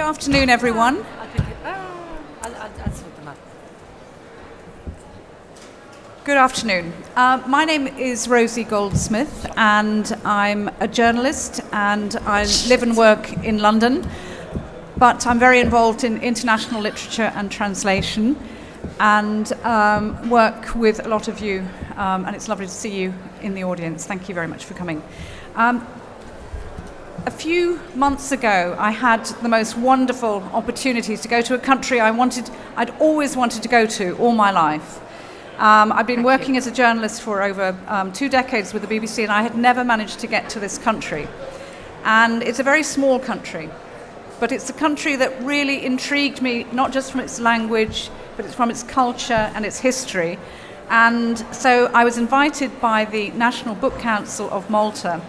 afternoon, everyone. I'll sort them out. Good afternoon. My name is Rosie Goldsmith, and I'm a journalist, and I live and work in London, but I'm very involved in international literature and translation, and work with a lot of you, and it's lovely to see you in the audience. Thank you very much for coming. A few months ago, I had the most wonderful opportunity to go to a country I'd always wanted to go to all my life. I've been working as a journalist for over 2 decades with the BBC, and I had never managed to get to this country. And it's a very small country, but it's a country that really intrigued me, not just from its language, but it's from its culture and its history. And so I was invited by the National Book Council of Malta,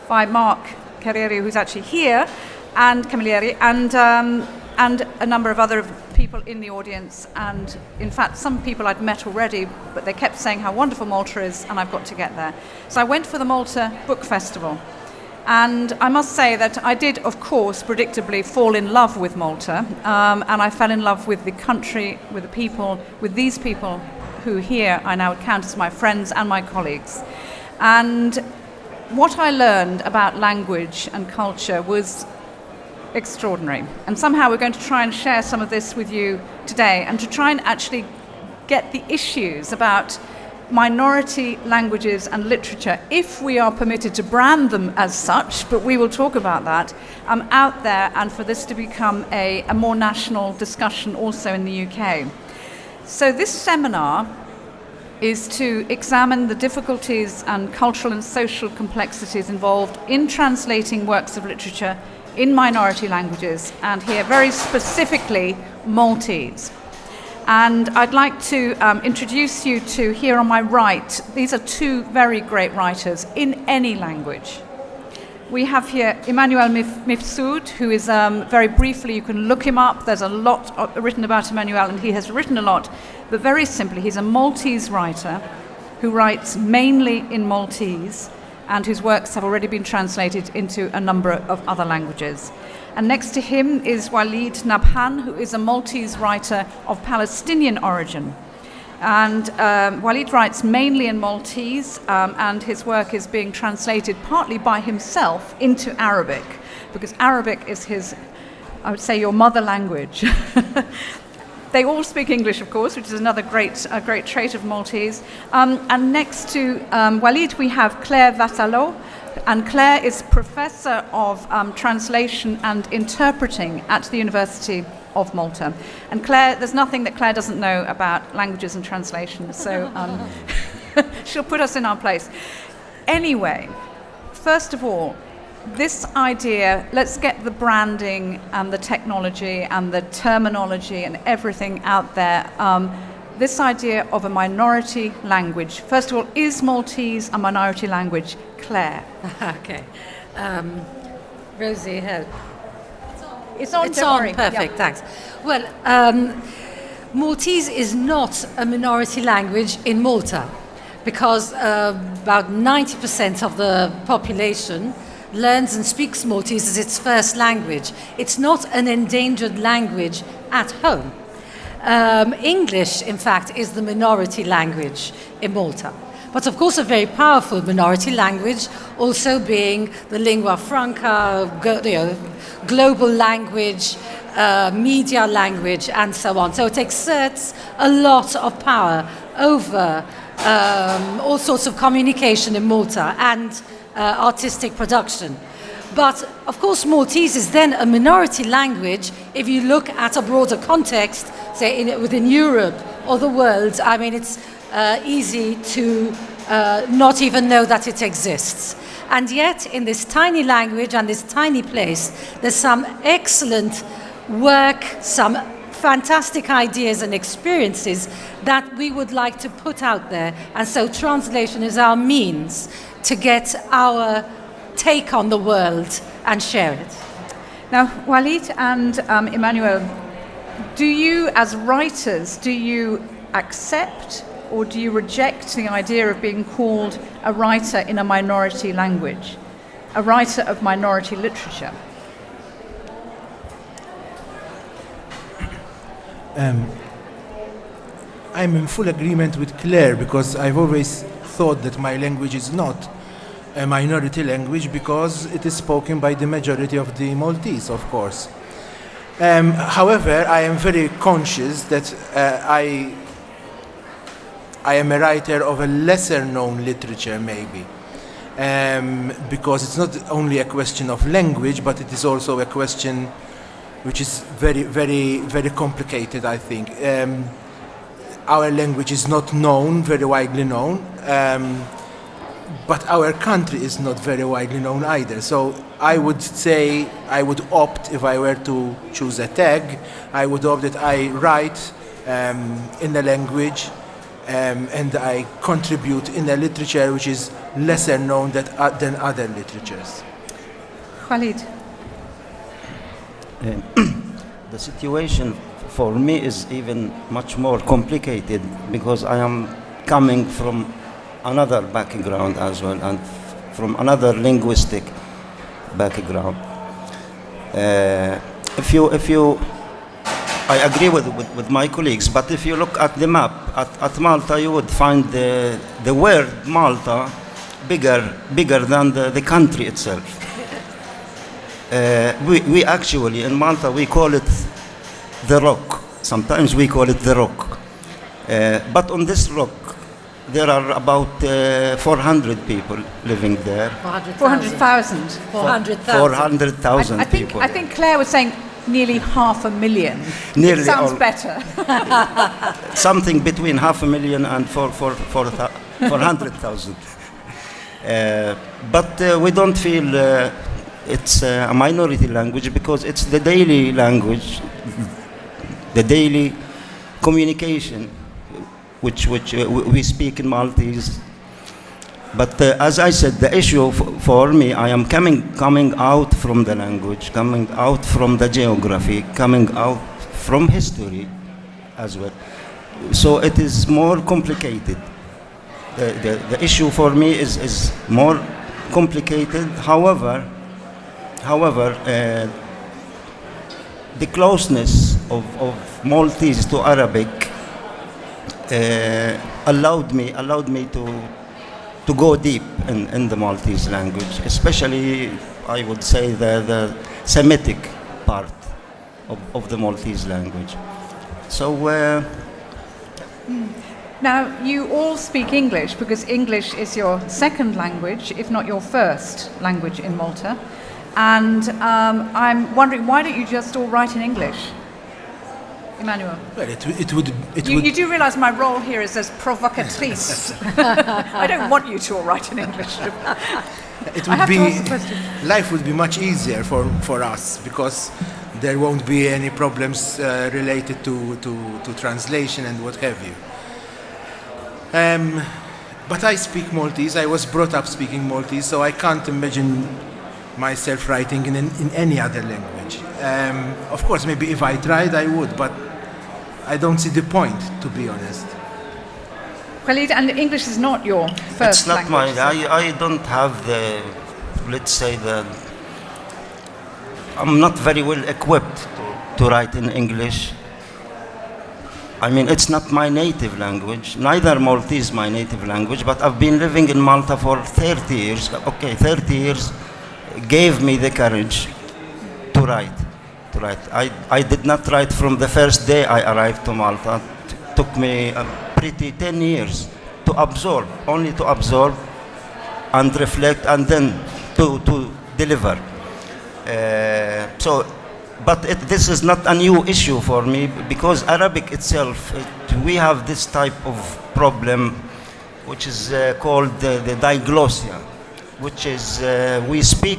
by Mark Carrieri, who's actually here, and Camilleri, and a number of other people in the audience, and in fact some people I'd met already, but they kept saying how wonderful Malta is, and I've got to get there. So I went for the Malta Book Festival, and I must say that I did, of course, predictably fall in love with Malta, and I fell in love with the country, with the people, with these people who here I now count as my friends and my colleagues. And what I learned about language and culture was extraordinary. And somehow we're going to try and share some of this with you today, and to try and actually get the issues about minority languages and literature, if we are permitted to brand them as such, but we will talk about that, out there, and for this to become a more national discussion also in the UK. So this seminar is to examine the difficulties and cultural and social complexities involved in translating works of literature in minority languages, and here very specifically Maltese. And I'd like to introduce you to, here on my right, these are 2 very great writers in any language. We have here Immanuel Mifsud, who is, very briefly, you can look him up. There's a lot written about Immanuel, and he has written a lot. But very simply, he's a Maltese writer who writes mainly in Maltese, and whose works have already been translated into a number of other languages. And next to him is Walid Nabhan, who is a Maltese writer of Palestinian origin. And Walid writes mainly in Maltese, and his work is being translated partly by himself into Arabic, because Arabic is his, I would say, your mother language. They all speak English, of course, which is another great trait of Maltese. And next to Walid, we have Claire Vassallo, and Claire is Professor of Translation and Interpreting at the University of Malta. And Claire, there's nothing that Claire doesn't know about languages and translation, so she'll put us in our place. Anyway, first of all, this idea, let's get the branding and the technology and the terminology and everything out there. This idea of a minority language. First of all, is Maltese a minority language? Claire. Okay. Rosie, help. It's on, perfect, thanks. Well, Maltese is not a minority language in Malta, because about 90% of the population learns and speaks Maltese as its first language. It's not an endangered language at home. English, in fact, is the minority language in Malta. But of course a very powerful minority language, also being the lingua franca, global language, media language, and so on. So it exerts a lot of power over all sorts of communication in Malta and artistic production. But of course Maltese is then a minority language if you look at a broader context, say within Europe or the world. I mean, it's easy to not even know that it exists. And yet in this tiny language and this tiny place, there's some excellent work, some fantastic ideas and experiences that we would like to put out there. And so translation is our means to get our take on the world and share it. Now, Walid and Immanuel, do you, as writers, do you accept or do you reject the idea of being called a writer in a minority language, a writer of minority literature? Um, I'm in full agreement with Claire because I've always thought that my language is not a minority language because it is spoken by the majority of the Maltese, of course. However, I am very conscious that I am a writer of a lesser known literature maybe. Because it's not only a question of language, but it is also a question which is very, very, very complicated, I think. Our language is not known, very widely known, but our country is not very widely known either. So I would say, I would opt, if I were to choose a tag, I would opt that I write in a language and I contribute in a literature which is lesser known than other literatures. Walid. The situation for me is even much more complicated because I am coming from another background as well and from another linguistic background. I agree with my colleagues, but if you look at the map at Malta, you would find the word Malta bigger than the country itself. We actually, in Malta, we call it the rock. Sometimes we call it the rock. But on this rock, there are about 400 people living there. 400,000. 400,000 people. I think Claire was saying nearly 500,000. Nearly It sounds all. better. Something between 500,000 and 400,000. But we don't feel it's a minority language because it's the daily language, the daily communication which we speak in Maltese. But as I said, the issue for me, I am coming out from the language, coming out from the geography, coming out from history as well. So it is more complicated. The issue for me is more complicated. However, the closeness of Maltese to Arabic allowed me to go deep in the Maltese language, especially I would say the Semitic part of the Maltese language. So Now, you all speak English because English is your second language, if not your first language in Malta. And I'm wondering, why don't you just all write in English? Emmanuel. Well, it would. You do realise my role here is as provocatrice. I don't want you to all write in English. It I would have be, to ask the question. life would be much easier for us because there won't be any problems related to translation and what have you. But I speak Maltese. I was brought up speaking Maltese, so I can't imagine myself writing in any other language. Of course, maybe if I tried, I would, but I don't see the point, to be honest. Walid, and English is not your first it's not language. I don't have let's say I'm not very well equipped to write in English. I mean, it's not my native language, neither Maltese is my native language, but I've been living in Malta for 30 years. Okay, 30 years gave me the courage to write. I did not write from the first day I arrived to Malta. It took me a pretty 10 years to absorb, only to absorb and reflect and then to deliver. But this is not a new issue for me because Arabic itself, we have this type of problem which is called the diglossia, which is we speak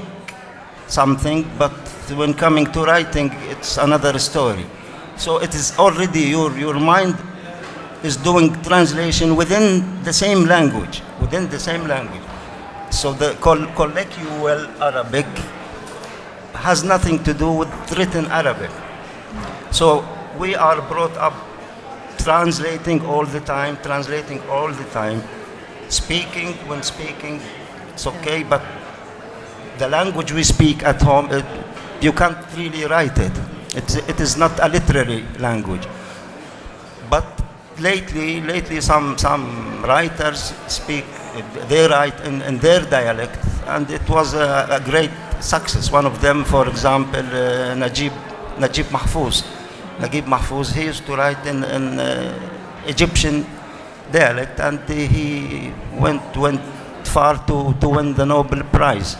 something, but when coming to writing, it's another story. So it is already your mind is doing translation within the same language, So the colloquial Arabic has nothing to do with written Arabic. So we are brought up translating all the time, speaking when speaking, it's okay, but the language we speak at home, you can't really write it. It is not a literary language. lately some writers speak, they write in their dialect, and it was a great success. One of them, for example, Najib Mahfouz. Najib Mahfouz, he used to write in Egyptian dialect, and he went far to win the Nobel Prize.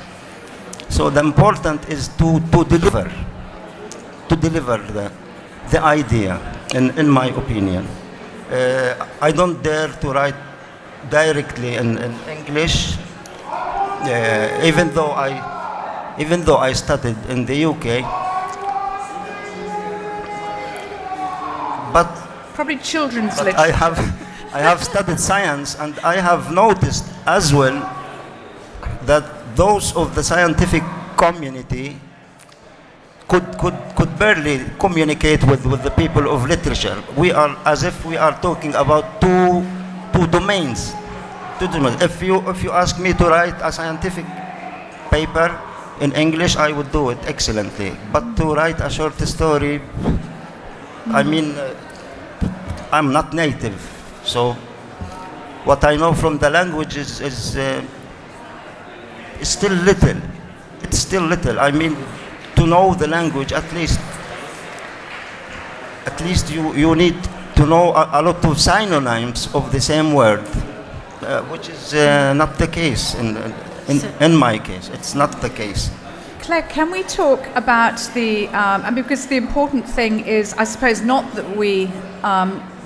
So the important is to deliver the idea, in my opinion. I don't dare to write directly in English, even though I studied in the UK. But Probably children's But literature. I have studied science, and I have noticed as well that those of the scientific community could barely communicate with the people of literature. We are as if we are talking about two domains. If you ask me to write a scientific paper in English, I would do it excellently. But to write a short story, I mean, I'm not native, so what I know from the language is still little. It's still little. I mean, to know the language, at least you need to know a lot of synonyms of the same word, which is not the case in my case. It's not the case. Claire, can we talk about because the important thing is, I suppose, not that we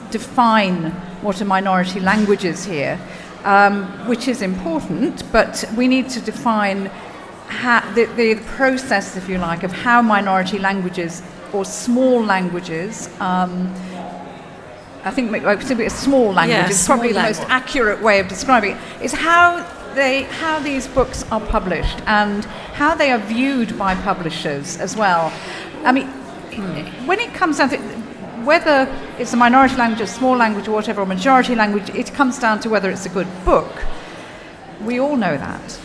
define what a minority language is here, which is important, but we need to define the process, if you like, of how minority languages or small languages, I think a small language is probably the most accurate way of describing it, is how these books are published and how they are viewed by publishers as well. I mean, when it comes down to whether it's a minority language, a small language, or whatever, or majority language, it comes down to whether it's a good book. We all know that.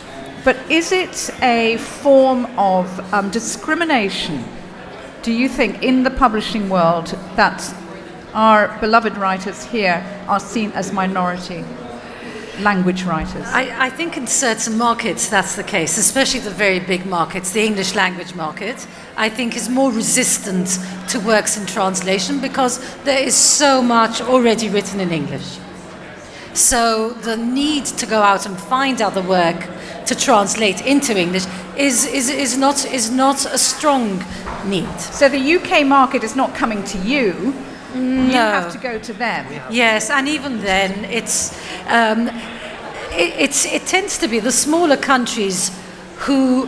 But is it a form of discrimination, do you think, in the publishing world, that our beloved writers here are seen as minority language writers? I think in certain markets that's the case, especially the very big markets. The English language market, I think, is more resistant to works in translation because there is so much already written in English. So the need to go out and find other work to translate into English is not a strong need. So the UK market is not coming to you. No. You have to go to them. Yes, and even then, it tends to be the smaller countries who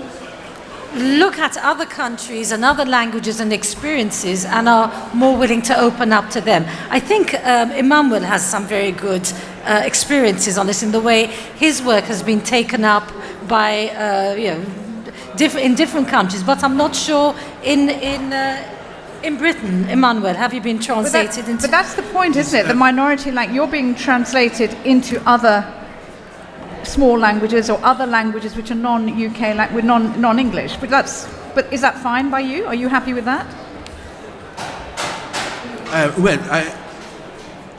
look at other countries and other languages and experiences and are more willing to open up to them. I think Immanuel has some very good experiences on this in the way his work has been taken up by in different countries, but I'm not sure in Britain. Immanuel, have you been translated into? But that's the point, isn't it? The minority, like you're being translated into other small languages or other languages which are non-UK, with non-English. But is that fine by you? Are you happy with that?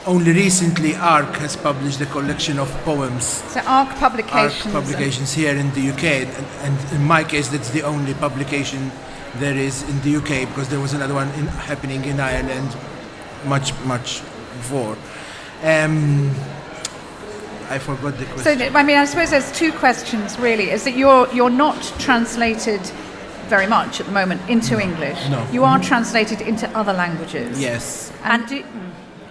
Only recently ARC has published a collection of poems. So ARC publications. Here in the UK, and in my case, that's the only publication there is in the UK, because there was another one happening in Ireland much before. I forgot the question. So, I suppose there's two questions really. Is that you're not translated very much at the moment into English. No. You are translated into other languages. Yes.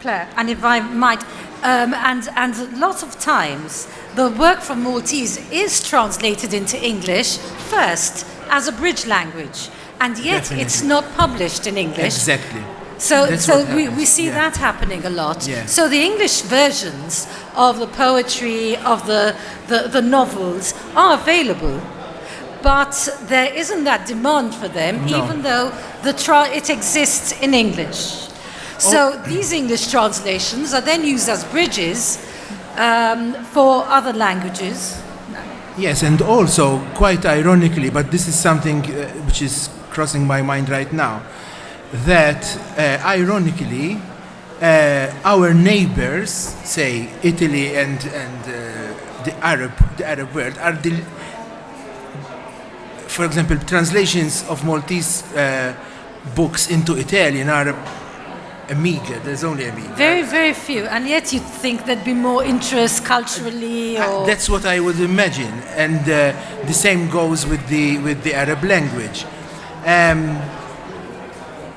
Claire. And if I might, and lots of times the work from Maltese is translated into English first as a bridge language, and yet Definitely. it's not published in English. Exactly. So we see Yeah. that happening a lot. Yeah. So the English versions of the poetry, of the novels are available, but there isn't that demand for them, No. even though it exists in English. So these English translations are then used as bridges for other languages. Yes, and also, quite ironically, but this is something which is crossing my mind right now, that ironically, our neighbors, say Italy and the Arab world, are for example, translations of Maltese books into Italian are a meager. There's only a meager. Very, very few. And yet you'd think there'd be more interest culturally or... That's what I would imagine. And the same goes with the Arab language.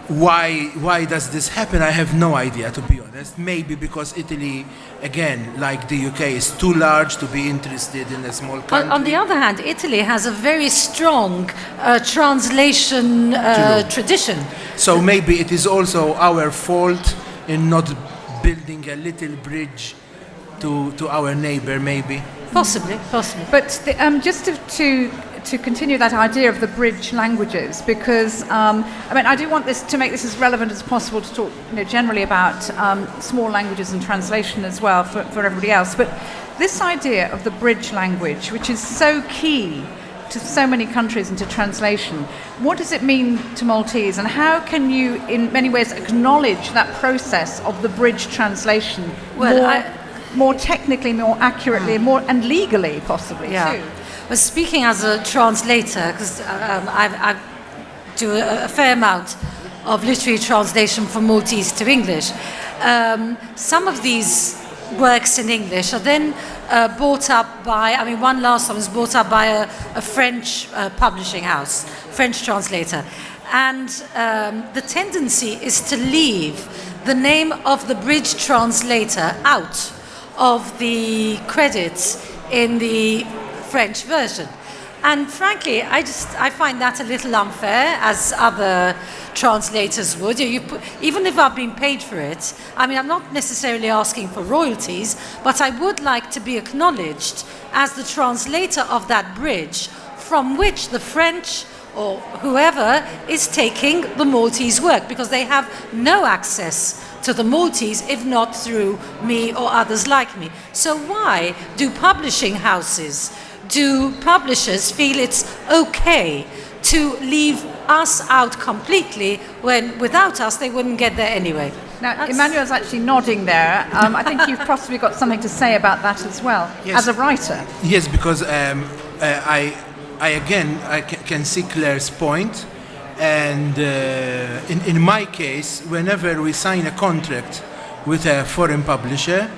Why does this happen? I have no idea, to be honest. Maybe because Italy, again, like the UK, is too large to be interested in a small country. On the other hand, Italy has a very strong translation tradition. So maybe it is also our fault in not building a little bridge to our neighbor, maybe. Possibly. But just to continue that idea of the bridge languages, because I do want this to make this as relevant as possible to talk generally about small languages and translation as well for everybody else. But this idea of the bridge language, which is so key to so many countries and to translation, what does it mean to Maltese, and how can you in many ways acknowledge that process of the bridge translation more technically, more accurately, and legally possibly too? Well, speaking as a translator, because I do a fair amount of literary translation from Maltese to English, some of these works in English are then bought up by, one last one was bought up by a French publishing house, French translator. And the tendency is to leave the name of the bridge translator out of the credits in the French version. And frankly, I find that a little unfair, as other translators would. Even if I've been paid for it, I'm not necessarily asking for royalties, but I would like to be acknowledged as the translator of that bridge from which the French or whoever is taking the Maltese work, because they have no access to the Maltese if not through me or others like me. So why do publishing houses, do publishers feel it's okay to leave us out completely when without us they wouldn't get there anyway? Now, Immanuel's actually nodding there. I think you've possibly got something to say about that as well, yes, as a writer. Yes, because I can see Claire's point. And in my case, whenever we sign a contract with a foreign publisher,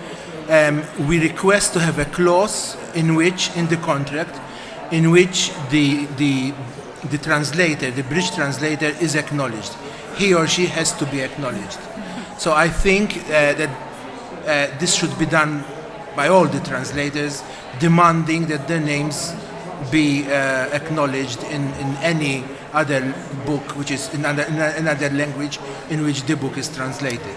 we request to have a clause in the contract, in which the translator, the bridge translator, is acknowledged. He or she has to be acknowledged. So I think that this should be done by all the translators, demanding that their names be acknowledged in any other book which is in another language in which the book is translated.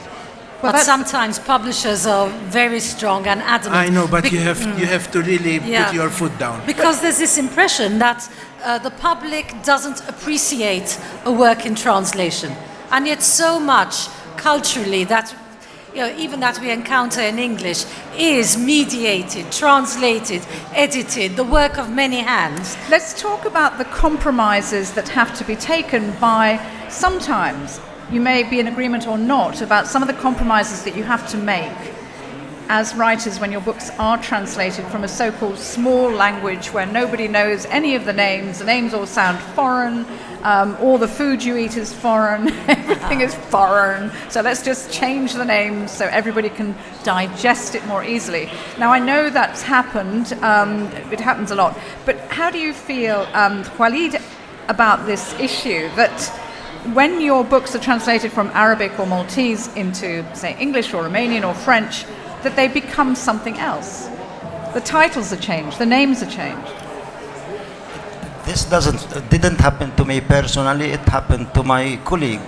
But sometimes publishers are very strong and adamant. I know, but you have to really put your foot down. Because there's this impression that the public doesn't appreciate a work in translation. And yet so much culturally that even that we encounter in English is mediated, translated, edited, the work of many hands. Let's talk about the compromises that have to be taken by, sometimes you may be in agreement or not, about some of the compromises that you have to make as writers when your books are translated from a so-called small language where nobody knows any of the names all sound foreign, all the food you eat is foreign, everything is foreign, so let's just change the names so everybody can digest it more easily. Now, I know that's happened, it happens a lot, but how do you feel, Walid, about this issue that when your books are translated from Arabic or Maltese into, say, English or Romanian or French, that they become something else? The titles are changed, the names are changed. This didn't happen to me personally. It happened to my colleague,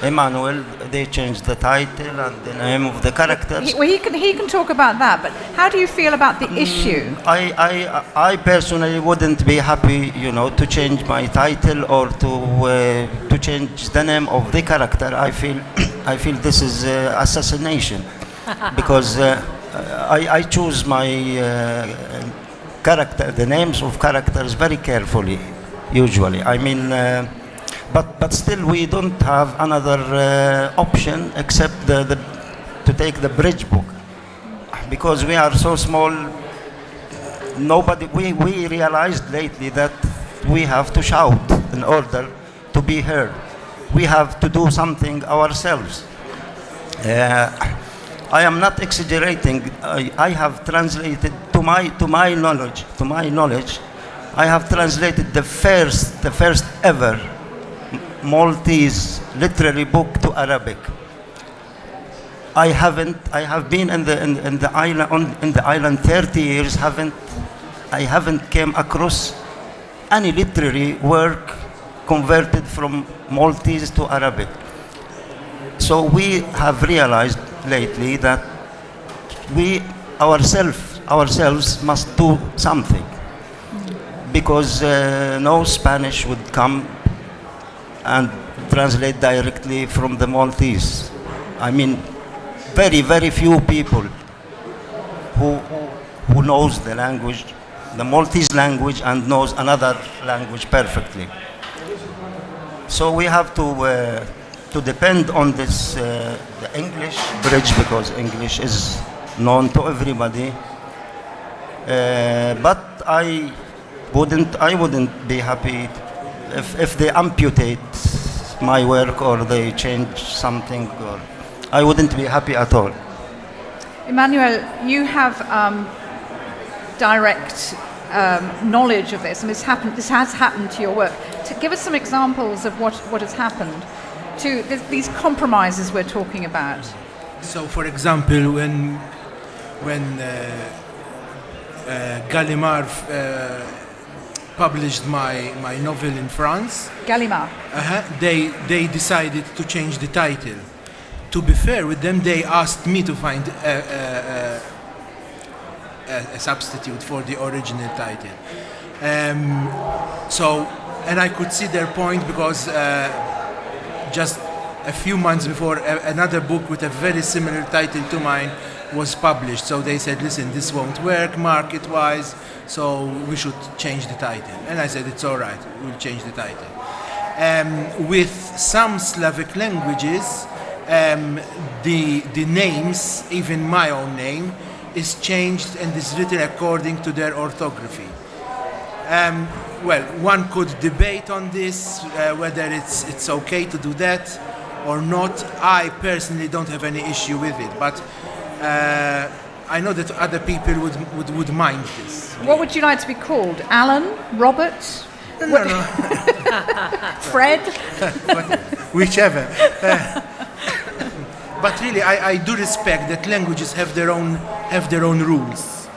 Immanuel. They changed the title and the name of the characters. He can talk about that, but how do you feel about the issue? I personally wouldn't be happy, to change my title or to change the name of the character. I feel this is assassination, because I choose my the names of characters very carefully, usually. But still we don't have another option except take the bridge book. Because we are so small, we realized lately that we have to shout in order to be heard. We have to do something ourselves. I am not exaggerating. I have translated, to my knowledge, I have translated the first ever Maltese literary book to Arabic. I have been in the island 30 years. I haven't came across any literary work converted from Maltese to Arabic. So we have realized lately that we ourselves must do something, because no Spanish would come and translate directly from the Maltese. I mean, very, very few people who knows the language, the Maltese language, and knows another language perfectly. So we have to depend on this the English bridge, because English is known to everybody. But I wouldn't be happy if they amputate my work or they change something, or I wouldn't be happy at all. Emmanuel, you have direct knowledge of this, and this has happened to your work. To give us some examples of what has happened to these compromises we're talking about. So, for example, when Gallimard published my novel in France, Gallimard. They decided to change the title. To be fair with them, they asked me to find a substitute for the original title. And I could see their point, because just a few months before, another book with a very similar title to mine was published. So they said, listen, this won't work market-wise, so we should change the title. And I said, it's all right, we'll change the title. With some Slavic languages, the names, even my own name, is changed and is written according to their orthography. Well, one could debate on this, whether it's okay to do that or not. I personally don't have any issue with it, but I know that other people would mind this. What would you like to be called? Alan? Robert? No. Fred? Whichever. But really, I do respect that languages have their own rules,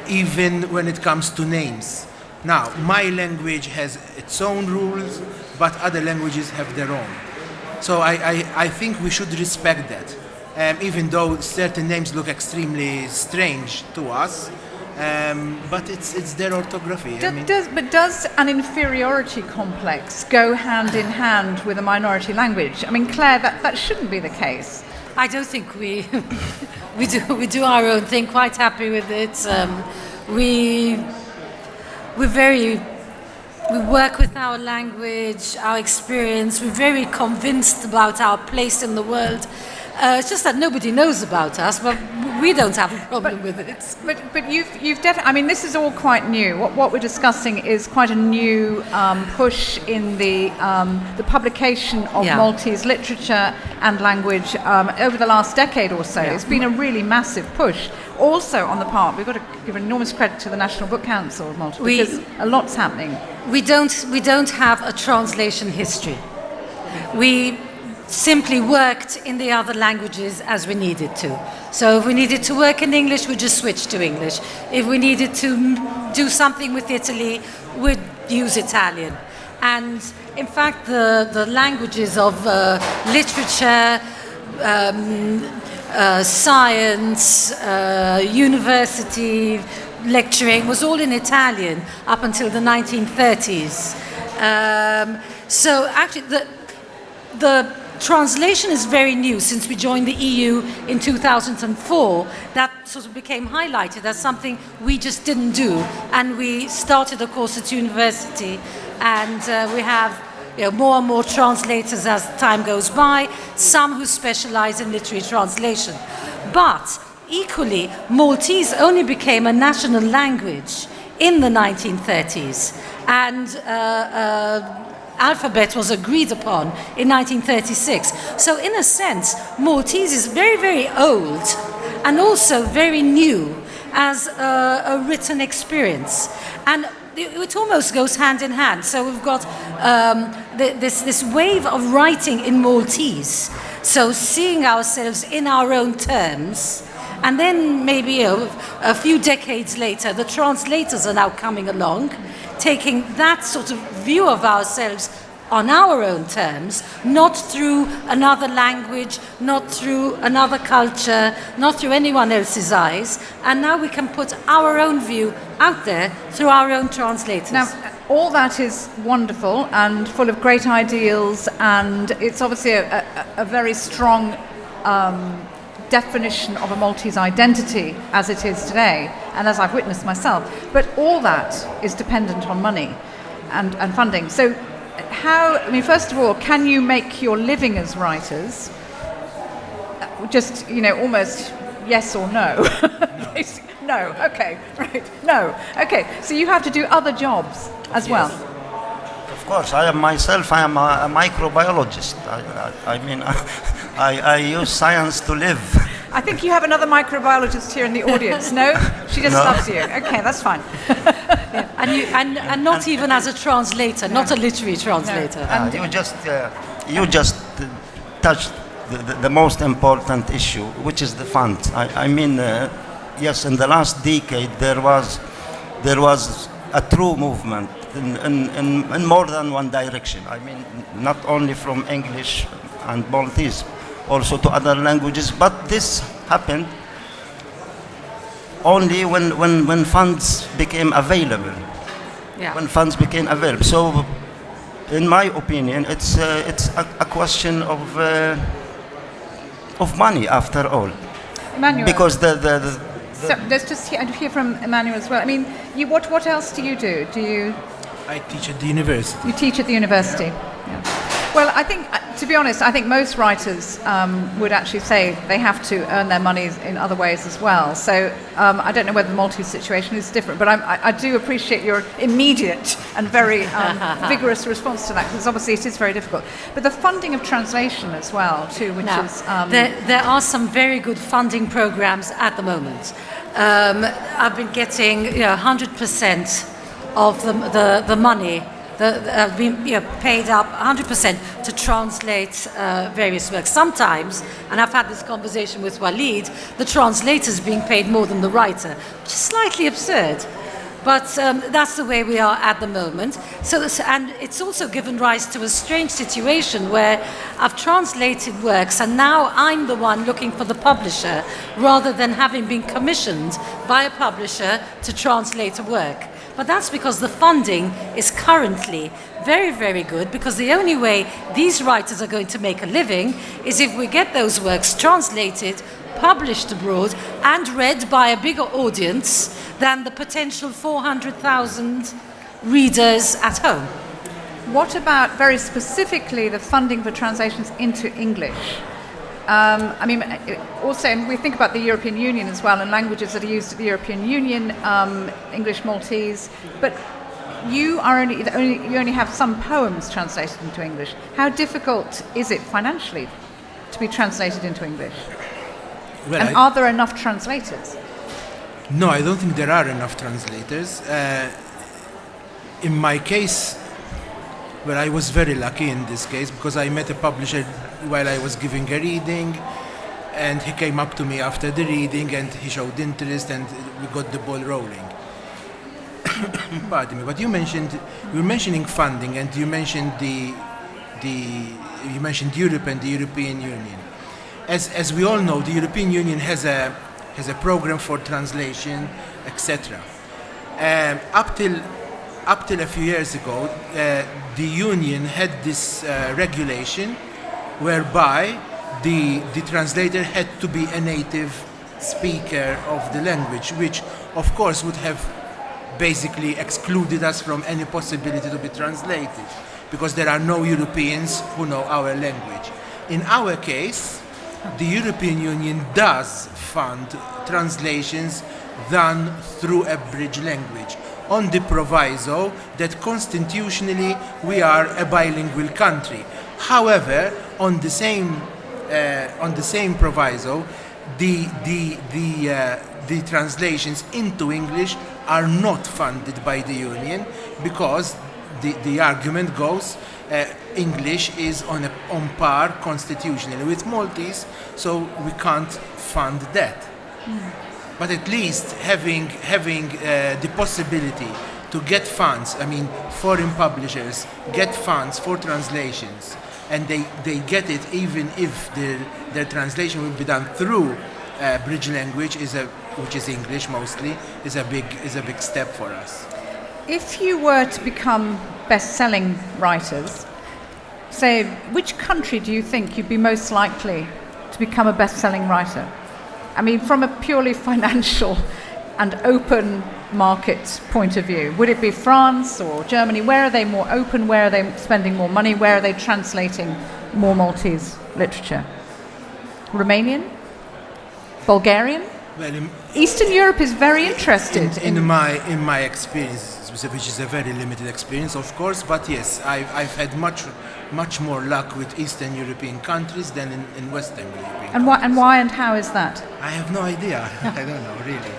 even when it comes to names. Now, my language has its own rules, but other languages have their own. So I think we should respect that, even though certain names look extremely strange to us. But it's their orthography. Does an inferiority complex go hand in hand with a minority language? I mean, Claire, that shouldn't be the case. I don't think we do our own thing. Quite happy with it. We work with our language, our experience. We're very convinced about our place in the world. It's just that nobody knows about us, but we don't have a problem with it. But you've definitely. I mean, this is all quite new. What we're discussing is quite a new push in the publication of Maltese literature and language over the last decade or so. Yeah. It's been a really massive push. Also, on the part, we've got to give enormous credit to the National Book Council of Malta, because a lot's happening. We don't have a translation history. We simply worked in the other languages as we needed to. So if we needed to work in English, we just switched to English. If we needed to do something with Italy, we'd use Italian. And in fact, the languages of literature, science, university lecturing was all in Italian up until the 1930s. So actually, the translation is very new. Since we joined the EU in 2004, that sort of became highlighted as something we just didn't do. And we started a course at university, and we have more and more translators as time goes by, some who specialize in literary translation. But equally, Maltese only became a national language in the 1930s, and alphabet was agreed upon in 1936. So in a sense, Maltese is very, very old and also very new as a written experience. And it almost goes hand in hand. So we've got this wave of writing in Maltese, so seeing ourselves in our own terms. And then maybe a few decades later, the translators are now coming along, taking that sort of view of ourselves on our own terms, not through another language, not through another culture, not through anyone else's eyes. And now we can put our own view out there through our own translators. Now, all that is wonderful and full of great ideals, and it's obviously a very strong definition of a Maltese identity as it is today, and as I've witnessed myself. But all that is dependent on money and funding. So how, I mean, first of all, can you make your living as writers? Just, almost yes or no? No, okay, right, no. Okay, so you have to do other jobs as well. Of course, I am a microbiologist. I use science to live. I think you have another microbiologist here in the audience. No? She just loves you. Okay, that's fine. And not even as a translator, not a literary translator. No. You just touched the most important issue, which is the funds. Yes, in the last decade there was a true movement in more than one direction. Not only from English and Maltese, also to other languages. But this happened only when funds became available. Yeah. When funds became available. So, in my opinion, it's a question of money after all. Immanuel. Because So let's just hear from Immanuel as well. I mean, what else do you do? I teach at the university. You teach at the university. Yeah. Well, I think, to be honest, I think most writers would actually say they have to earn their money in other ways as well. So I don't know whether the Maltese situation is different, but I do appreciate your immediate and very vigorous response to that, because obviously it is very difficult. But the funding of translation as well, too, which is... There are some very good funding programs at the moment. I've been getting 100% of the money that have been paid up 100% to translate various works. Sometimes, and I've had this conversation with Walid, the translator's being paid more than the writer, which is slightly absurd. But that's the way we are at the moment. And it's also given rise to a strange situation where I've translated works and now I'm the one looking for the publisher rather than having been commissioned by a publisher to translate a work. But that's because the funding is currently very, very good, because the only way these writers are going to make a living is if we get those works translated, published abroad, and read by a bigger audience than the potential 400,000 readers at home. What about, very specifically, the funding for translations into English? Also, we think about the European Union as well, and languages that are used at the European Union, English, Maltese, but you only have some poems translated into English. How difficult is it financially to be translated into English? Well, and are there enough translators? No, I don't think there are enough translators. In my case, well, I was very lucky in this case, because I met a publisher while I was giving a reading, and he came up to me after the reading and he showed interest, and we got the ball rolling. Pardon me, but you were mentioning funding, and you mentioned you mentioned Europe and the European Union. As we all know, the European Union has a program for translation, etc. Up till a few years ago, the Union had this regulation whereby the translator had to be a native speaker of the language, which of course would have basically excluded us from any possibility to be translated. because there are no Europeans who know our language. In our case, the European Union does fund translations done through a bridge language, on the proviso that constitutionally we are a bilingual country. However, on the same proviso, the translations into English are not funded by the Union, because the argument goes English is on par constitutionally with Maltese, so we can't fund that. But at least having the possibility to get funds, I mean, foreign publishers get funds for translations, and they get it even if their translation will be done through bridge language, which is English mostly, is a big step for us. If you were to become best-selling writers, say, which country do you think you'd be most likely to become a best-selling writer? I mean, from a purely financial and open market point of view, would it be France or Germany? Where are they more open? Where are they spending more money? Where are they translating more Maltese literature? Romanian? Bulgarian? Well, Eastern Europe is very interested in my experience, which is a very limited experience, of course, but yes, I've had much more luck with Eastern European countries than in Western European countries. And why and how is that? I have no idea. I don't know, really.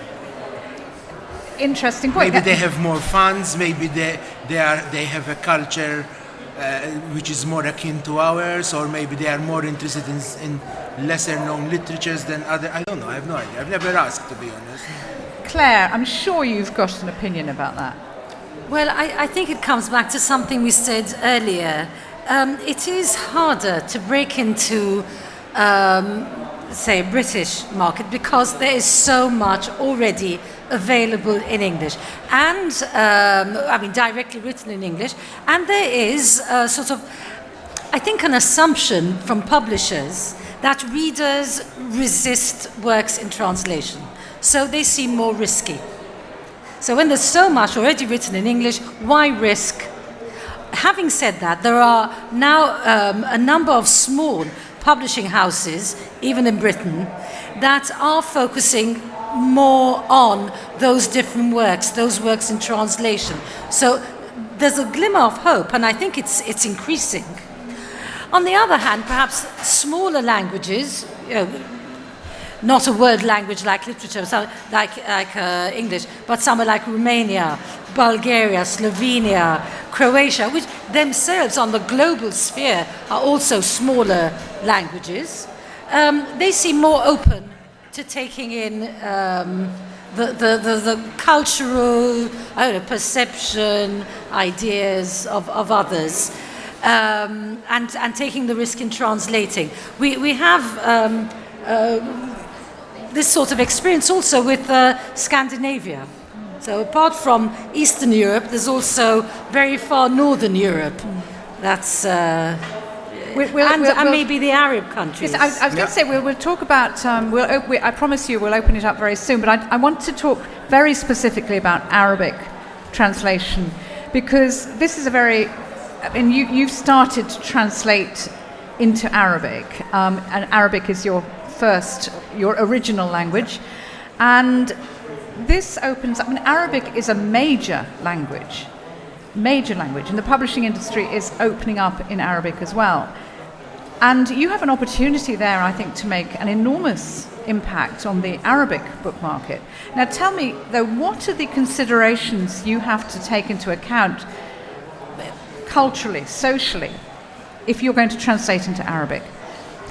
Interesting point. Maybe they have more funds. Maybe they have a culture which is more akin to ours, or maybe they are more interested in lesser known literatures than other. I don't know. I have no idea. I've never asked, to be honest. Claire, I'm sure you've got an opinion about that. Well, I think it comes back to something we said earlier. It is harder to break into, say, a British market, because there is so much already available in English, and I mean directly written in English, and there is sort of, I think, an assumption from publishers that readers resist works in translation, so they seem more risky. So when there's so much already written in English, why risk? Having said that, there are now a number of small publishing houses, even in Britain, that are focusing more on those different works, those works in translation. So there's a glimmer of hope, and I think it's increasing. On the other hand, perhaps smaller languages, not a world language like literature, so like English, but somewhere like Romania, Bulgaria, Slovenia, Croatia, which themselves on the global sphere are also smaller languages, they seem more open to taking in the cultural, I don't know, perception, ideas of others, and taking the risk in translating. We have this sort of experience also with Scandinavia. So apart from Eastern Europe, there's also very far Northern Europe. That's and maybe the Arab countries. Yes, I was going to say we'll talk about. I promise you we'll open it up very soon. But I want to talk very specifically about Arabic translation, because this is a very. I mean, you've started to translate into Arabic, and Arabic is your original language, and this opens up. I mean, Arabic is a major language, and the publishing industry is opening up in Arabic as well. And you have an opportunity there, I think, to make an enormous impact on the Arabic book market. Now, tell me, though, what are the considerations you have to take into account culturally, socially, if you're going to translate into Arabic?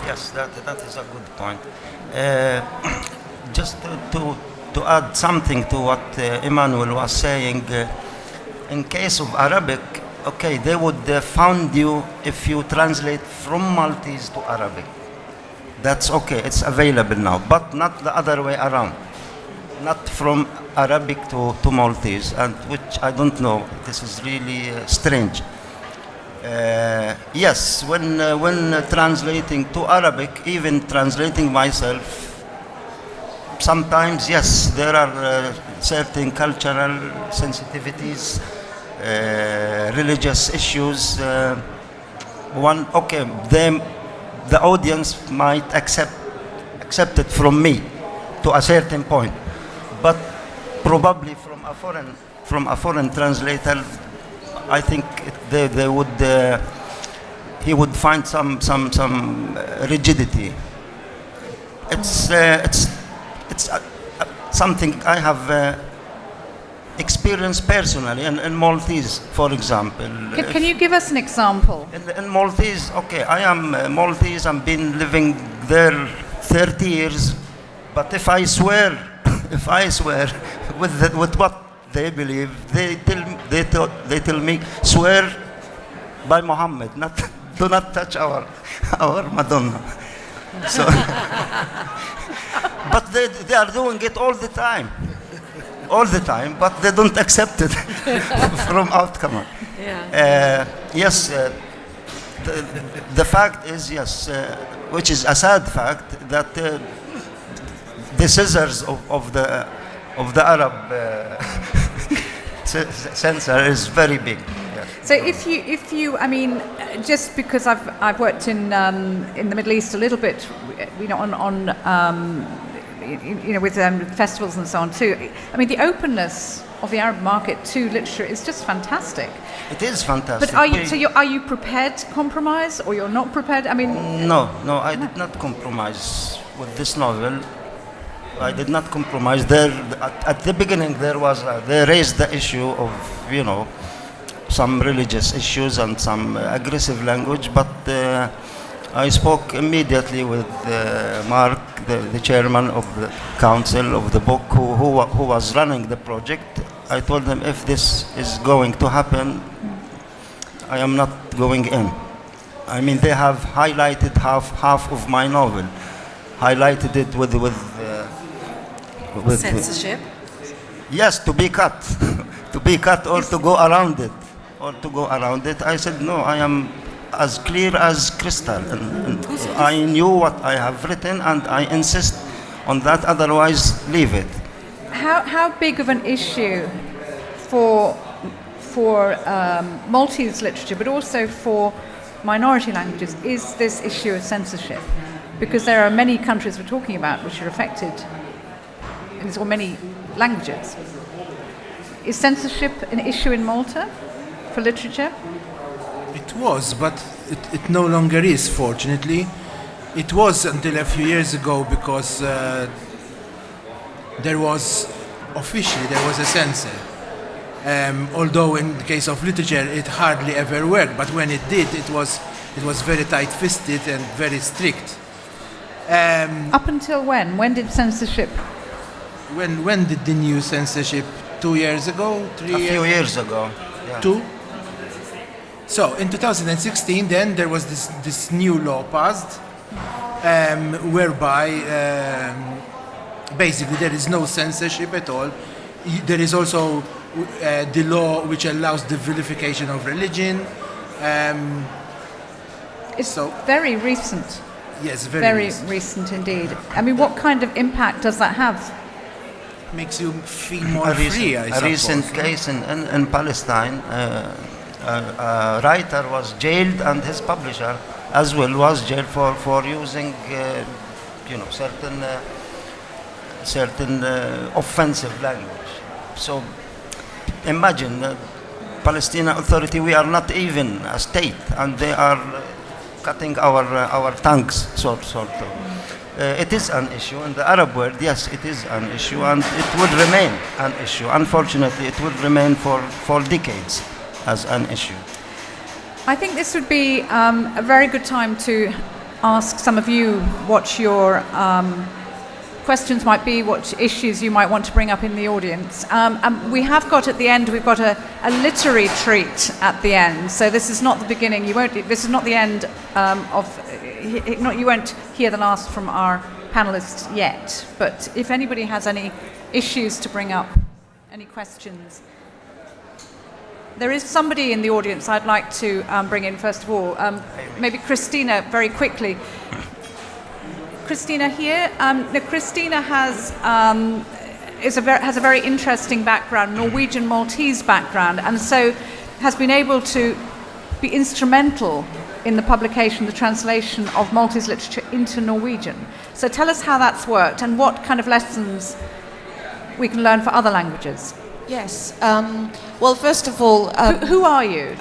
Yes, that is a good point. Just to add something to what Immanuel was saying, in case of Arabic, okay, they would fund you if you translate from Maltese to Arabic. That's okay, it's available now, but not the other way around. Not from Arabic to Maltese, and which I don't know, this is really strange. Yes, when translating to Arabic, even translating myself, sometimes, yes, there are certain cultural sensitivities religious issues. The audience might accept it from me to a certain point, but probably from a foreign translator, I think he would find some rigidity. It's something I have experienced personally in Maltese, for example. Can you give us an example? In Maltese, okay, I am Maltese. I've been living there 30 years. But if I swear with what they believe, they tell me, swear by Muhammad, do not touch our Madonna. So, but they are doing it all the time, but they don't accept it from outcomer. Yeah. Yes, the fact is, yes, which is a sad fact, that the scissors of the Arab censor is very big. Yeah. So if you, I mean, just because I've worked in the Middle East a little bit, you know, with festivals and so on too. I mean, the openness of the Arab market to literature is just fantastic. It is fantastic. But are you prepared to compromise, or you're not prepared? I mean, no, I did not compromise with this novel. I did not compromise. There, at the beginning, they raised the issue of, you know, some religious issues and some aggressive language, but I spoke immediately with Mark, the chairman of the council of the book, who was running the project. I told them, if this is going to happen, I am not going in. I mean, they have highlighted half of my novel, highlighted it with Censorship. Yes, to be cut, or to go around it. I said, no, I am as clear as crystal, and I knew what I have written, and I insist on that. Otherwise, leave it. how big of an issue for Maltese literature, but also for minority languages, is this issue of censorship? Because there are many countries we're talking about which are affected, or many languages. Is censorship an issue in Malta for literature? It was, but it no longer is, fortunately. It was until a few years ago, because there was a censor. Although in the case of literature it hardly ever worked, but when it did, it was very tight-fisted and very strict. Up until when? When did censorship? When did the new censorship? 2 years ago? 3 years? A few years ago. Yeah. 2? So in 2016, then there was this new law passed, whereby basically there is no censorship at all. There is also the law which allows the vilification of religion. It's very recent. Yes, very recent indeed. I mean, what kind of impact does that have? Makes you feel more free, I suppose. A recent case in Palestine, a writer was jailed, and his publisher as well was jailed for using certain offensive language. So imagine, Palestinian Authority, we are not even a state, and they are cutting our tongues, sort of. It is an issue in the Arab world. Yes, it is an issue, and it will remain an issue. Unfortunately, it will remain for decades as an issue. I think this would be a very good time to ask some of you what your questions might be, what issues you might want to bring up in the audience. We have got at the end, we've got a literary treat at the end. So this is not the beginning. This is not the end you won't hear the last from our panelists yet. But if anybody has any issues to bring up, any questions. There is somebody in the audience I'd like to bring in first of all. Maybe Christina, very quickly. Christina here. Christina has has a very interesting background, Norwegian Maltese background, and so has been able to be instrumental in the publication, the translation of Maltese literature into Norwegian. So tell us how that's worked and what kind of lessons we can learn for other languages. Yes. Well, first of all, Who are you?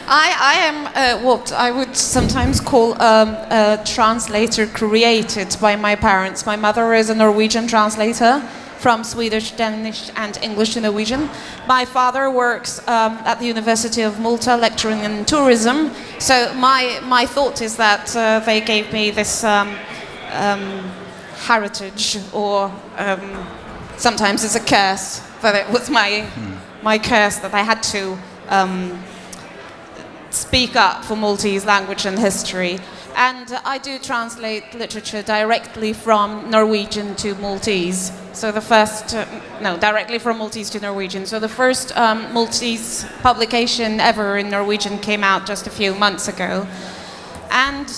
I am what I would sometimes call a translator created by my parents. My mother is a Norwegian translator from Swedish, Danish, and English to Norwegian. My father works at the University of Malta, lecturing in tourism. So my thought is that they gave me this heritage, or sometimes it's a curse, but it was my curse that I had to speak up for Maltese language and history. And I do translate literature directly from Norwegian to Maltese. So the first, directly from Maltese to Norwegian. So the first Maltese publication ever in Norwegian came out just a few months ago. And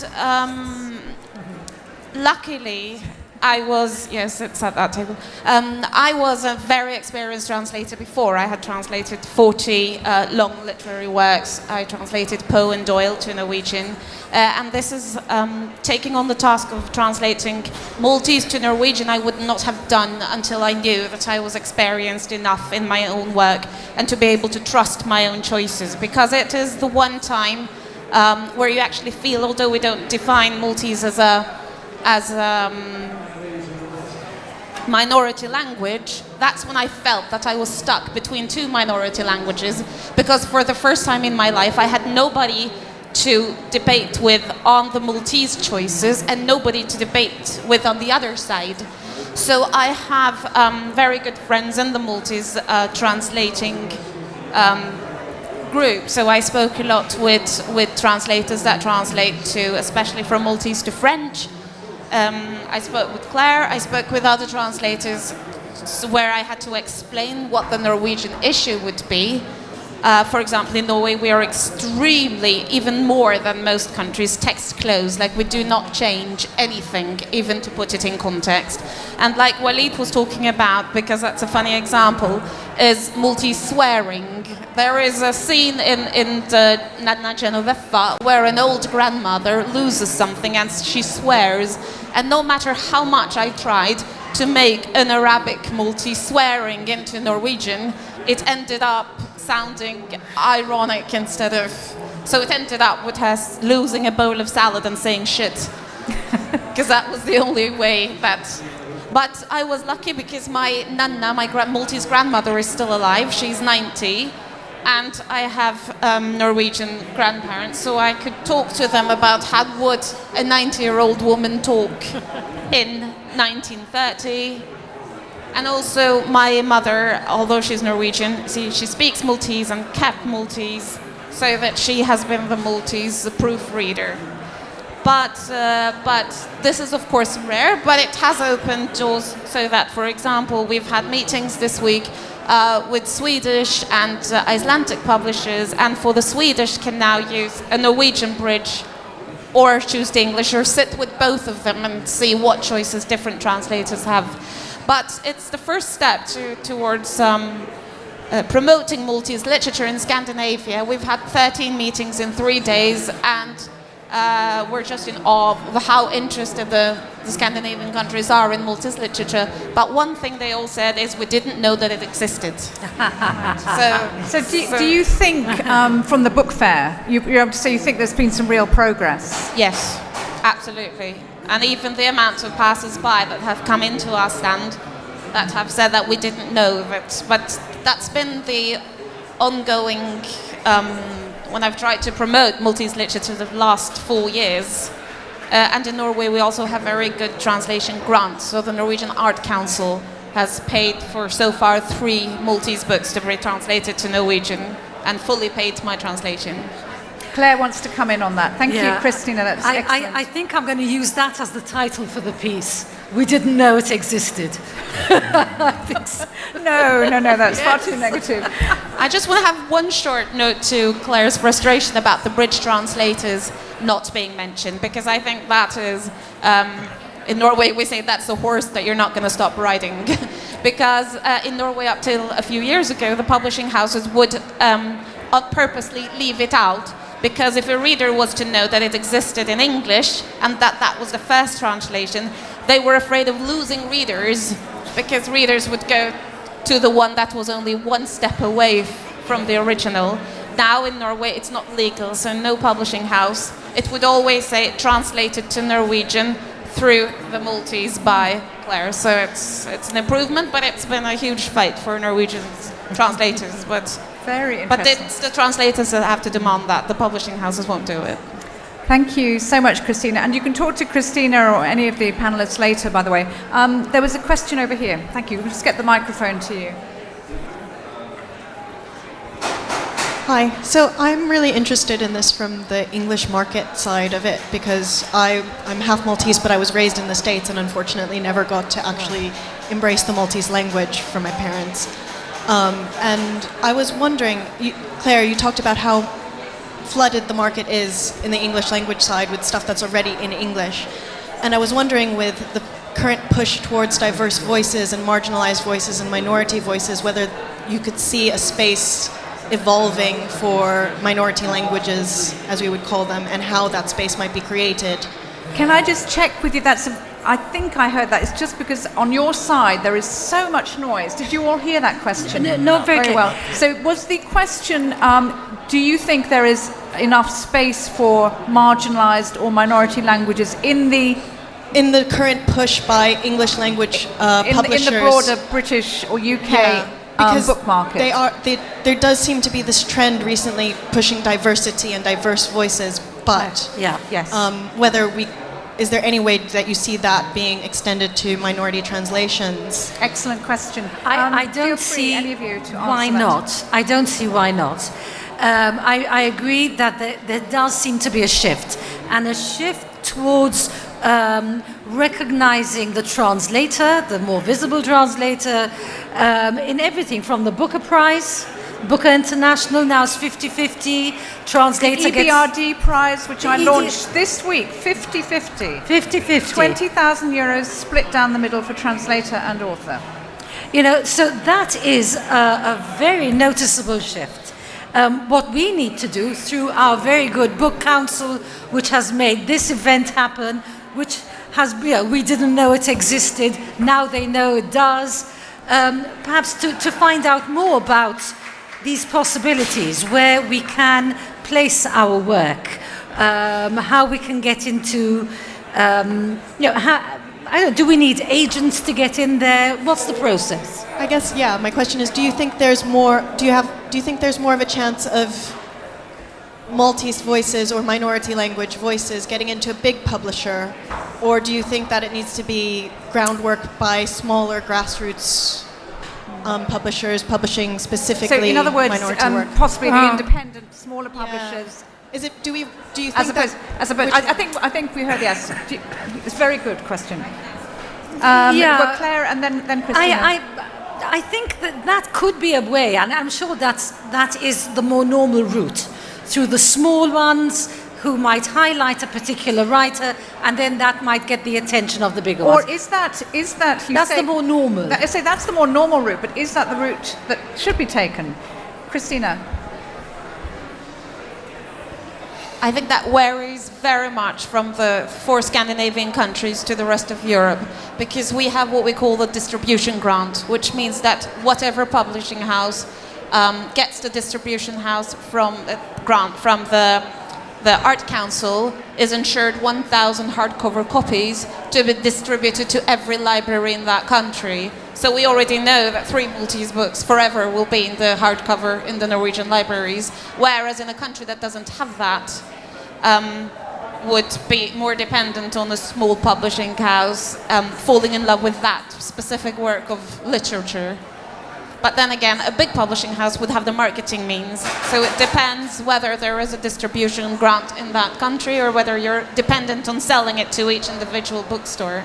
luckily, it's at that table. I was a very experienced translator before. I had translated 40 long literary works. I translated Poe and Doyle to Norwegian. And this is taking on the task of translating Maltese to Norwegian I would not have done until I knew that I was experienced enough in my own work and to be able to trust my own choices. Because it is the one time where you actually feel, although we don't define Maltese as a minority language, that's when I felt that I was stuck between two minority languages, because for the first time in my life I had nobody to debate with on the Maltese choices and nobody to debate with on the other side. So I have very good friends in the Maltese translating group. So I spoke a lot with translators that translate to, especially from Maltese to French. I spoke with Claire, I spoke with other translators where I had to explain what the Norwegian issue would be. For example, in Norway we are extremely, even more than most countries, text closed. Like, we do not change anything, even to put it in context. And like Walid was talking about, because that's a funny example, is Maltese swearing. There is a scene in the Nanna Genoveffa where an old grandmother loses something and she swears. And no matter how much I tried to make an Arabic Maltese swearing into Norwegian, it ended up sounding ironic instead of... So it ended up with her losing a bowl of salad and saying shit. Because that was the only way that... But I was lucky because my Nanna, my Maltese grandmother, is still alive. She's 90. And I have Norwegian grandparents, so I could talk to them about how would a 90-year-old woman talk in 1930. And also my mother, although she's Norwegian, she speaks Maltese and kept Maltese, so that she has been the Maltese proofreader. But this is of course rare, but it has opened doors so that, for example, we've had meetings this week with Swedish and Icelandic publishers, and for the Swedish can now use a Norwegian bridge or choose the English, or sit with both of them and see what choices different translators have. But it's the first step towards promoting Maltese literature in Scandinavia. We've had 13 meetings in 3 days, and we're just in awe of how interested the Scandinavian countries are in Maltese literature. But one thing they all said is we didn't know that it existed. So do you think, from the book fair, you're able to say you think there's been some real progress? Yes, absolutely. And even the amount of passers-by that have come into our stand that have said that we didn't know that. But that's been the ongoing, when I've tried to promote Maltese literature the last 4 years. And in Norway we also have very good translation grants. So the Norwegian Art Council has paid for so far 3 Maltese books to be translated to Norwegian and fully paid my translation. Claire wants to come in on that. Thank you, Christina. That's excellent. I think I'm going to use that as the title for the piece. We didn't know it existed. I think so. No, that's far too negative. I just want to have one short note to Claire's frustration about the bridge translators not being mentioned, because I think that is in Norway we say that's the horse that you're not going to stop riding. Because in Norway up till a few years ago, the publishing houses would purposely leave it out, because if a reader was to know that it existed in English and that that was the first translation, they were afraid of losing readers, because readers would go to the one that was only one step away from the original. Now in Norway it's not legal, so no publishing house. It would always say translated to Norwegian through the Maltese by Claire. So it's an improvement, but it's been a huge fight for Norwegian translators. But Very but interesting. it's the translators that have to demand that. The publishing houses won't do it. Thank you so much, Christina. And you can talk to Christina or any of the panelists later, by the way. There was a question over here. Thank you. We'll just get the microphone to you. Hi. So I'm really interested in this from the English market side of it, because I'm half Maltese, but I was raised in the States and unfortunately never got to actually embrace the Maltese language from my parents. And I was wondering, Claire, you talked about how flooded the market is in the English language side with stuff that's already in English. And I was wondering, with the current push towards diverse voices and marginalized voices and minority voices, whether you could see a space evolving for minority languages, as we would call them, and how that space might be created. Can I just check with you? I think I heard that. It's just because on your side there is so much noise. Did you all hear that question? No, not very clear. well. So was the question, do you think there is enough space for marginalized or minority languages in the current push by English language publishers? In the broader British or UK book market? There does seem to be this trend recently pushing diversity and diverse voices, but yes. Is there any way that you see that being extended to minority translations? Excellent question. I Feel don't free, see any of you, to why answer that. not. I don't see why not. I agree that there does seem to be a shift, and a shift towards recognizing the translator, the more visible translator, in everything from the Booker Prize. Booker International now is 50-50. Translator The gets EBRD prize, which I EBRD launched this week, 50-50. 50-50. 20,000 euros split down the middle for translator and author. You know, so that is a very noticeable shift. What we need to do through our very good book council, which has made this event happen, which has, we didn't know it existed, now they know it does, perhaps to find out more about these possibilities, where we can place our work, how we can get into, do we need agents to get in there? What's the process? I guess, my question is, do you think there's more of a chance of Maltese voices or minority language voices getting into a big publisher, or do you think that it needs to be groundwork by smaller grassroots publishers publishing specifically So in other words, minority work? possibly the independent, smaller publishers. Is it? Do you think As opposed, I think we heard yes. It's a very good question. Well, Claire and then Christina. I think that could be a way, and I'm sure that is the more normal route, through the small ones who might highlight a particular writer, and then that might get the attention of the bigger ones. Or is that That's the more normal. That's the more normal route, but is that the route that should be taken? Christina? I think that varies very much from the 4 Scandinavian countries to the rest of Europe, because we have what we call the distribution grant, which means that whatever publishing house gets the distribution house from grant from the Art Council is ensured 1,000 hardcover copies to be distributed to every library in that country. So we already know that 3 Maltese books forever will be in the hardcover in the Norwegian libraries, whereas in a country that doesn't have that, would be more dependent on a small publishing house falling in love with that specific work of literature. But then again, a big publishing house would have the marketing means. So it depends whether there is a distribution grant in that country or whether you're dependent on selling it to each individual bookstore.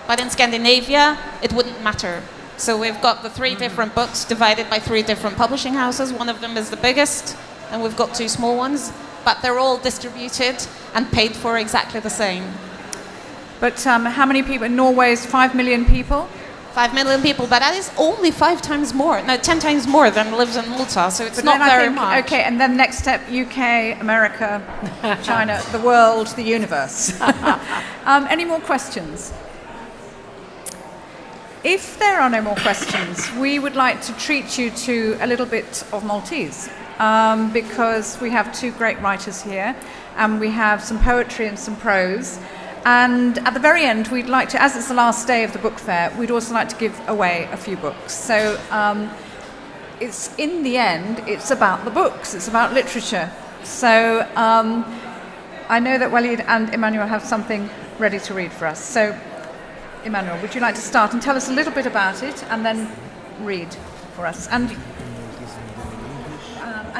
But in Scandinavia, it wouldn't matter. So we've got the 3 different books divided by 3 different publishing houses. One of them is the biggest, and we've got 2 small ones. But they're all distributed and paid for exactly the same. But how many people? Norway is 5 million people. 5 million people, but that is only 5 times more, no, 10 times more than lives in Malta, so it's But not then very I think, much. okay, and then next step, UK, America, China, the world, the universe. Any more questions? If there are no more questions, we would like to treat you to a little bit of Maltese, because we have 2 great writers here, and we have some poetry and some prose. And at the very end, we'd like to, as it's the last day of the book fair, we'd also like to give away a few books. So it's in the end, it's about the books, it's about literature. So I know that Walid and Immanuel have something ready to read for us. So Immanuel, would you like to start and tell us a little bit about it and then read for us? And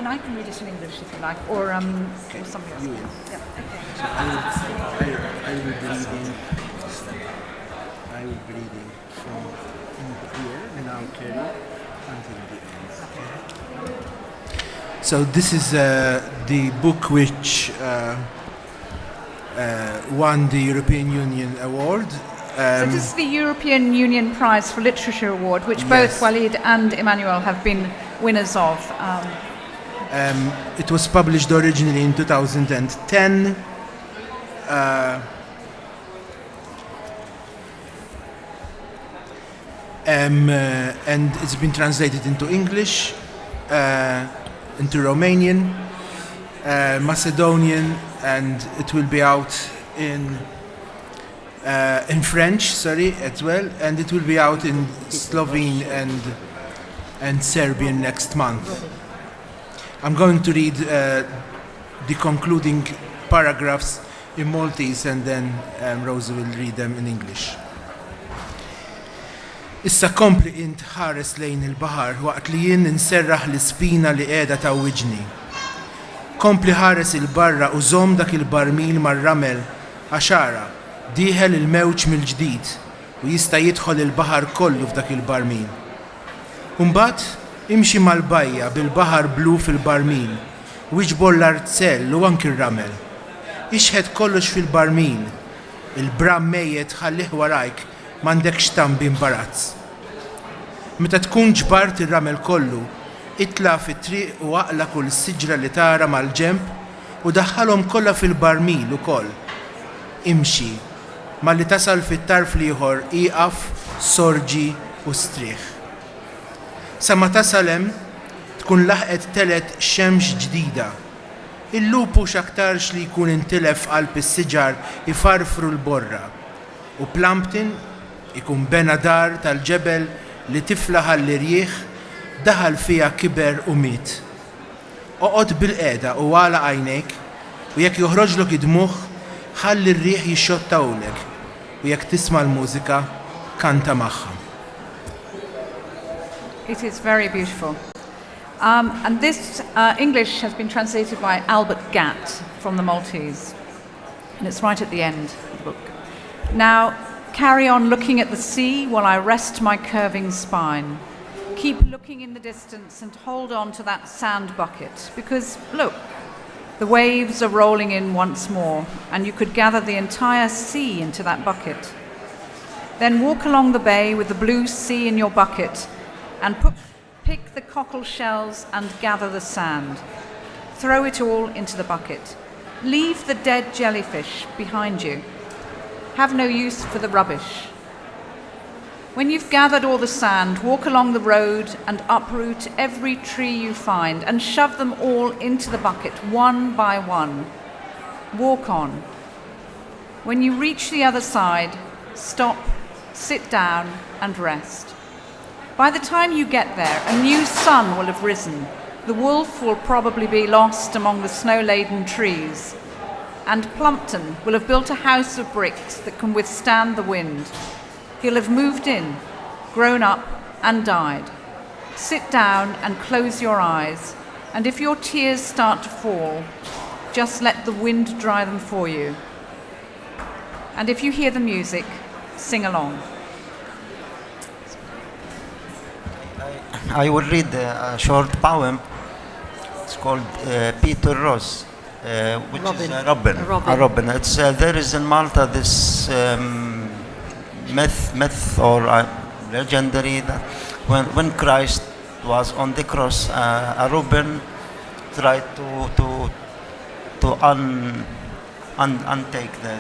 I can read it in English if you like, or something else. Yeah. Okay. I will be reading from here, now carry until the end. Okay. So this is the book which won the European Union Award. So this is the European Union Prize for Literature Award, which both Walid and Immanuel have been winners of. It was published originally in 2010. And it's been translated into English, into Romanian, Macedonian, and it will be out in French, as well, and it will be out in Slovene and Serbian next month. I'm going to read the concluding paragraphs in Maltese, and then Rosie will read them in English. Issa kompli int ħares lejn il-bahar waqt li jien inserraħ l-ispina li qiegħda tawwiġni. Kompli ħares il-barra u żomm dak il-barmil mar-ramel għaxara dieħel il-mewġ mill-ġdid u jista' jidħol il-baħar kollu f'dak il-barmil. Imbagħad imxi mal-bajja bil-baħar blu fil-barmil u iġbor l-artzell u anki r-ramel. Ixħed kollox fil-barmil, il-bram mejjed ħallih warajk m'għandekx tambi imbarazz. Meta tkun ġbart ir-ramel kollu, itla fit-triq u aqla kull siġra li tara mal-ġenb u daħħalhom kollha fil-barmil ukoll. Imxi, malli tasal fit-tarf ieħor ieqaf, sorġi u strieħ. Sa ma tasal hemm tkun laħqet telet xemx ġdida. Il-lupu x'aktarx li jkun intilef qalb is-siġar ifarfru l-borra u Plumpton ikun bena dar tal-ġebel li tifla ħall-irjieħ daħal fija kiber u miet. Oqgħod bil-qiegħda u għala għajnejk u jekk joħroġlok id-dmuħ ħalli r-riħ jixxottawlek u jekk tisma' l-mużika kanta magħha. It is very beautiful. And this English has been translated by Albert Gatt from the Maltese. And it's right at the end of the book. Now, carry on looking at the sea while I rest my curving spine. Keep looking in the distance and hold on to that sand bucket, because, look, the waves are rolling in once more, and you could gather the entire sea into that bucket. Then walk along the bay with the blue sea in your bucket and pick the cockle shells and gather the sand. Throw it all into the bucket. Leave the dead jellyfish behind you. Have no use for the rubbish. When you've gathered all the sand, walk along the road and uproot every tree you find and shove them all into the bucket one by one. Walk on. When you reach the other side, stop, sit down and rest. By the time you get there, a new sun will have risen. The wolf will probably be lost among the snow-laden trees. And Plumpton will have built a house of bricks that can withstand the wind. He'll have moved in, grown up, and died. Sit down and close your eyes, and if your tears start to fall, just let the wind dry them for you. And if you hear the music, sing along. I will read a short poem. It's called Peter Ross. which Robin. is Robin. A robin. Robin. It's, there is in Malta this myth or legendary that when Christ was on the cross, a robin tried to untake the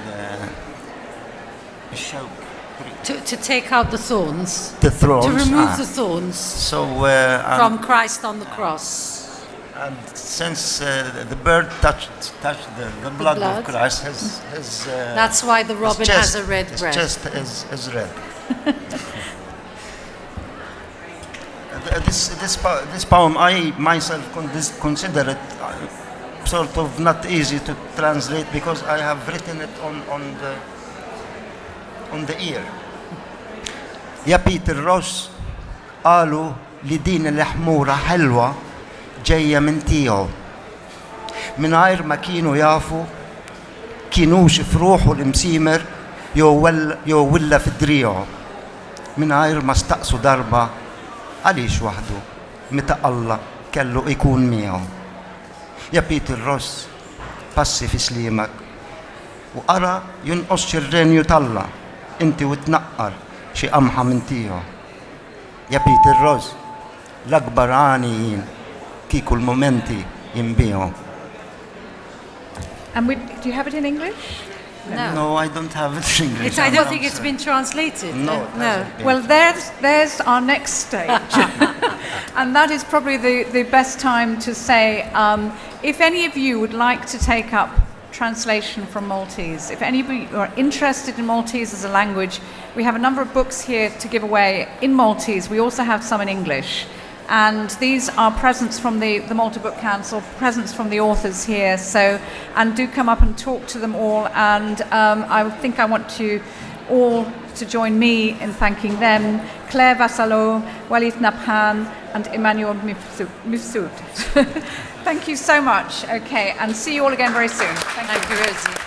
show. To take out the thorns. The thorns. To remove the thorns So from Christ on the cross. and since the bird touched the blood of blood. Christ, his That's why the robin has a red his breast. chest is red. This poem, I myself consider it sort of not easy to translate because I have written it on the ear. يا بيتر روس قالوا لدين الحمورة حلوة جاية من تيو من غير ما كينوا يافوا كينوش في روحه المسيمر يو ولا في دريعه من غير ما استقصوا ضربة عليش وحده متى الله كله يكون ميعه يا بيتر روس بسي في سليمك وقرا ينقص شرين يطلع انت وتنقر شي قمحة من تيو يا بيتر روس الأكبر عانيين كيكو المومنتي ينبيعوا. And do you have it in English? No, I don't have it in English. I don't think it's been translated. No. No. Well, there's our next stage. And that is probably the best time to say, if any of you would like to take up translation from Maltese, if any of you are interested in Maltese as a language, we have a number of books here to give away in Maltese. We also have some in English. And these are presents from the Malta Book Council, presents from the authors here. So, and do come up and talk to them all. And I think I want you all to join me in thanking them, Claire Vassallo, Walid Nabhan, and Immanuel Mifsud. Thank you so much. Okay, and see you all again very soon. Thank you, Rosie.